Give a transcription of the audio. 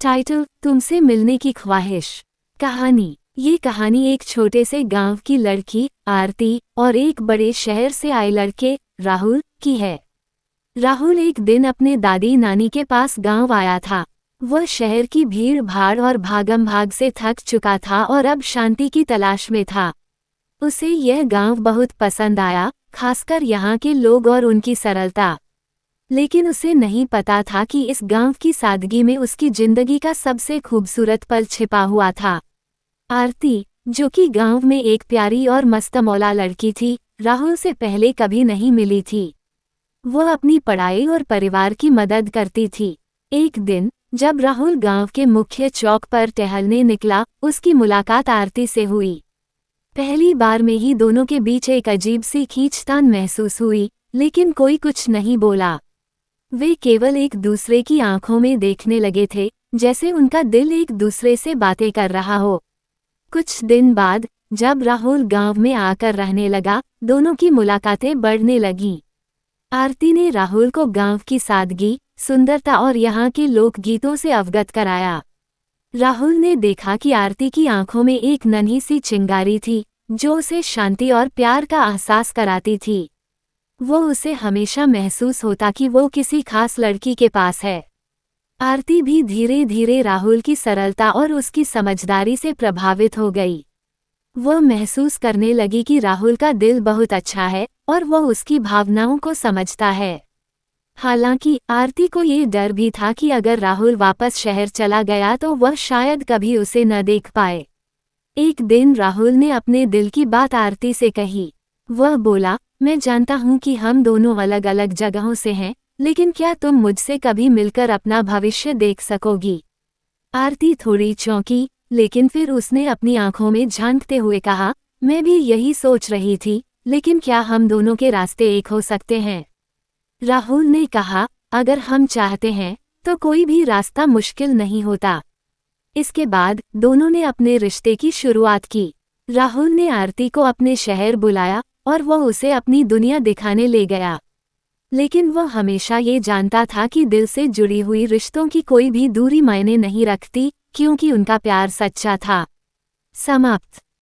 Title: तुमसे मिलने की ख्वाहिश। कहानी: ये कहानी एक छोटे से गांव की लड़की आरती और एक बड़े शहर से आए लड़के राहुल की है। राहुल एक दिन अपने दादी नानी के पास गांव आया था। वह शहर की भीड़ भाड़ और भागम भाग से थक चुका था और अब शांति की तलाश में था। उसे यह गांव बहुत पसंद आया, खासकर यहाँ के लोग और उनकी सरलता। लेकिन उसे नहीं पता था कि इस गांव की सादगी में उसकी जिंदगी का सबसे खूबसूरत पल छिपा हुआ था। आरती, जो कि गांव में एक प्यारी और मस्तमौला लड़की थी, राहुल से पहले कभी नहीं मिली थी। वह अपनी पढ़ाई और परिवार की मदद करती थी। एक दिन जब राहुल गांव के मुख्य चौक पर टहलने निकला, उसकी मुलाकात आरती से हुई। पहली बार में ही दोनों के बीच एक अजीब सी खींचतान महसूस हुई, लेकिन कोई कुछ नहीं बोला। वे केवल एक दूसरे की आंखों में देखने लगे थे, जैसे उनका दिल एक दूसरे से बातें कर रहा हो। कुछ दिन बाद जब राहुल गांव में आकर रहने लगा, दोनों की मुलाकातें बढ़ने लगीं। आरती ने राहुल को गांव की सादगी, सुंदरता और यहाँ के लोकगीतों से अवगत कराया। राहुल ने देखा कि आरती की आंखों में एक नन्ही सी चिंगारी थी, जो उसे शांति और प्यार का एहसास कराती थी। वो उसे हमेशा महसूस होता कि वो किसी खास लड़की के पास है। आरती भी धीरे धीरे राहुल की सरलता और उसकी समझदारी से प्रभावित हो गई। वह महसूस करने लगी कि राहुल का दिल बहुत अच्छा है और वह उसकी भावनाओं को समझता है। हालांकि आरती को ये डर भी था कि अगर राहुल वापस शहर चला गया तो वह शायद कभी उसे न देख पाए। एक दिन राहुल ने अपने दिल की बात आरती से कही। वह बोला, मैं जानता हूँ कि हम दोनों अलग अलग जगहों से हैं, लेकिन क्या तुम मुझसे कभी मिलकर अपना भविष्य देख सकोगी? आरती थोड़ी चौंकी, लेकिन फिर उसने अपनी आंखों में झांकते हुए कहा, मैं भी यही सोच रही थी, लेकिन क्या हम दोनों के रास्ते एक हो सकते हैं? राहुल ने कहा, अगर हम चाहते हैं तो कोई भी रास्ता मुश्किल नहीं होता। इसके बाद दोनों ने अपने रिश्ते की शुरुआत की। राहुल ने आरती को अपने शहर बुलाया और वह उसे अपनी दुनिया दिखाने ले गया। लेकिन वह हमेशा ये जानता था कि दिल से जुड़ी हुई रिश्तों की कोई भी दूरी मायने नहीं रखती, क्योंकि उनका प्यार सच्चा था। समाप्त।